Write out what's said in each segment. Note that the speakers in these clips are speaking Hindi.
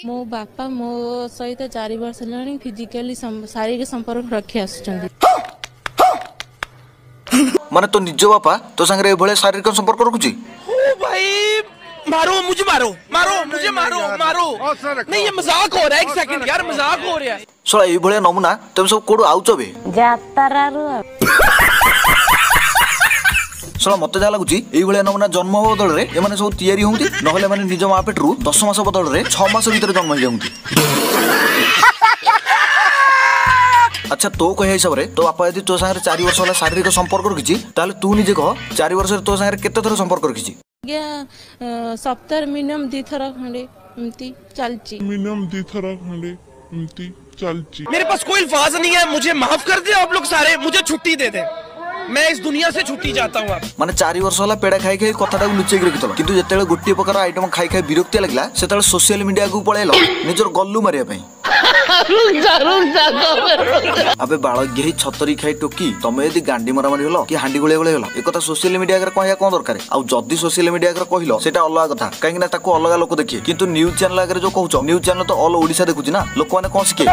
मो बापा मो सहित 4 वर्ष हेलाणी फिजिकली शारीरिक संपर्क रखी आसुचंदी। माने तो निज बापा तो संगे ए भले शारीरिक संपर्क रखुची? ओ भाई मारो मुझे, मारो मारो मुझे, मारो मारो। नहीं ये मजाक हो रहा है, एक सेकंड यार, मजाक हो रहा है। सोला ए भले नमुना तुम सब कोडू आउचो बे? जातरारु सोला मते जा लागुची एई भले नमुना जन्म बदल रे एमाने सब तयारी होंती, नहले माने निज मा पेटरू 10 मास बदल रे 6 मास भीतर जन्म हो जाउंती। अच्छा तो कहे हिसाब रे तो बापा यदि तो संगे 4 वर्ष होला शारीरिक संपर्क रखिची ताले तू निजे कह 4 वर्ष रे तो संगे केते थर संपर्क रखिची? सप्ताह मिनिमम 2 थर खंडे एमती चलची। मिनिमम 2 थर खंडे एमती चलची। मेरे पास कोई अल्फाज नहीं है, मुझे माफ कर दे आप लोग सारे, मुझे छुट्टी दे दे, मैं इस दुनिया से छुट्टी चाहता हूँ। माने 4 वर्ष होला पेड़ा खाई खाई कथाटा लुचेई रखितलो, किंतु जेतेले गोटे प्रकार आइटम खाई खाई विरक्ति लागला सेतेले सोशल मीडिया को पळेलो निजर गल्लू मारिया पई। अबे बाळ गेही छतरी खाई टोकी तमे यदि गांडी मरा मारी हलो कि हांडी गोळे गोळे हलो ए कथा सोशल मीडिया करे कहया कोन दरकार आ जदी सोशल मीडिया करे कहिलो सेटा अलग कथा, काहे ना ताको अलग लोक देखिए, किंतु न्यूज चैनल करे जो कहउछो न्यूज चैनल तो ऑल ओडिसा देखुची ना, लोक माने कोन सिके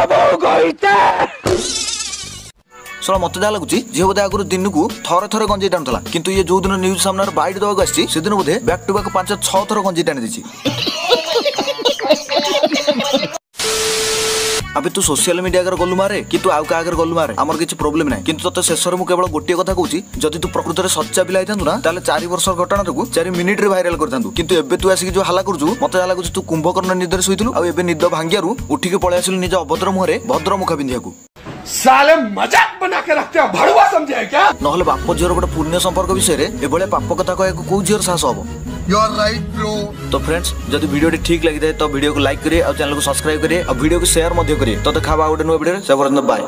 सोला मत जा लगुची जे बोधे आगुर दिन को थरे थरे गंजी टाणुला, किंतु ये जो दिन न्यूज सामने बाइट दवाक आसी से दिन बोधे बैक टू बैक 5-6 थर गंजी टाणी देछि। अबे तू सोशल मीडिया कर गल्लू मारे कि तू आउ का आगर गल्लू मारे हमर किछि प्रॉब्लम नै, किंतु तते शेषर मु केवल गोटे कथा कहूची जदि तू प्रकृत रे सच्चा पिला आइथांतु ना ताले 4 वर्ष घटना को 4 मिनिट रे वायरल करथांतु, किंतु एबे तू आसी जो हल्ला करजु मते जा लागुची तू कुंभकर्ण निदर सोइतलु आ एबे निद भांगियारु उठी के पळे आसिलु निज अभद्र मुहरे भद्र मुखा बिंदिया को। साले मजाक बना के रखते हो, भड़ुआ समझे है क्या? नहले बाप झियर गोटे पुण्य संपर्क विषय रे एबळे पाप कथा कहया को को झियर साहस हबो? You are right bro. तो फ्रेंड्स जदि वीडियो ठीक लगी थाए तो वीडियो को लाइक करिए और चैनल को सब्सक्राइब करिए और वीडियो को शेयर मध्य करिए। तो देखा गोटे नुआ वीडियो से बाय।